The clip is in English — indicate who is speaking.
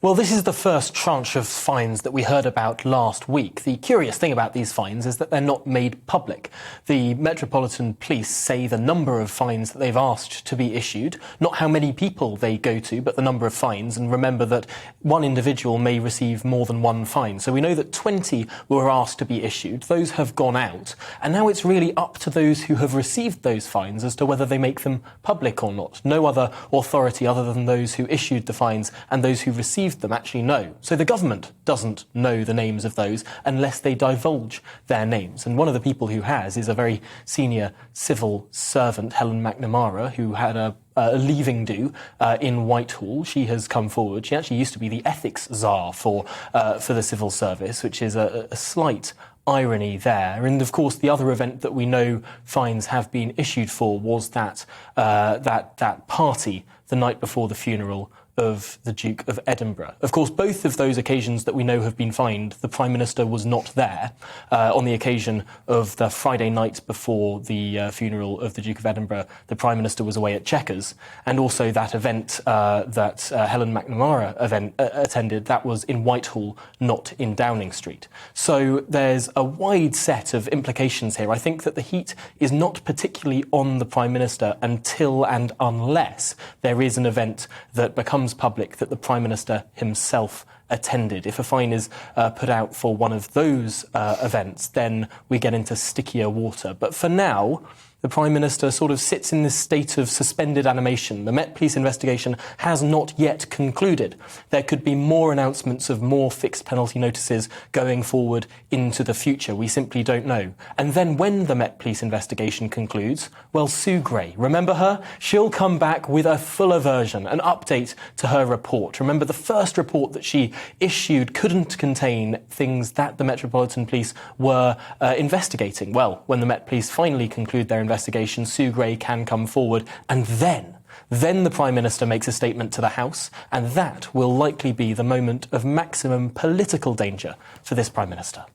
Speaker 1: Well, this is the first tranche of fines that we heard about last week. The curious thing about these fines is that they're not made public. The Metropolitan Police say the number of fines that they've asked to be issued, not how many people they go to, but the number of fines. And remember that one individual may receive more than one fine. So we know that 20 were asked to be issued. Those have gone out. And now it's really up to those who have received those fines as to whether they make them public or not. No other authority other than those who issued the fines and those who received them actually know. So the government doesn't know the names of those unless they divulge their names. And one of the people who has is a very senior civil servant, Helen McNamara, who had a leaving do in Whitehall. She has come forward. She actually used to be the ethics czar for the civil service, which is a slight irony there. And of course, the other event that we know fines have been issued for was that party the night before the funeral of the Duke of Edinburgh. Of course, both of those occasions that we know have been fined, the Prime Minister was not there. On the occasion of the Friday night before the funeral of the Duke of Edinburgh, the Prime Minister was away at Chequers. And also that event that Helen McNamara attended, that was in Whitehall, not in Downing Street. So there's a wide set of implications here. I think that the heat is not particularly on the Prime Minister until and unless there is an event that becomes public that the Prime Minister himself attended. If a fine is put out for one of those events, then we get into stickier water. But for now, the Prime Minister sort of sits in this state of suspended animation. The Met Police investigation has not yet concluded. There could be more announcements of more fixed penalty notices going forward into the future. We simply don't know. And then when the Met Police investigation concludes, well, Sue Gray, remember her? She'll come back with a fuller version, an update to her report. Remember, the first report that she issued couldn't contain things that the Metropolitan Police were investigating. Well, when the Met Police finally conclude their investigation, Sue Gray can come forward, and then the Prime Minister makes a statement to the House, and that will likely be the moment of maximum political danger for this Prime Minister.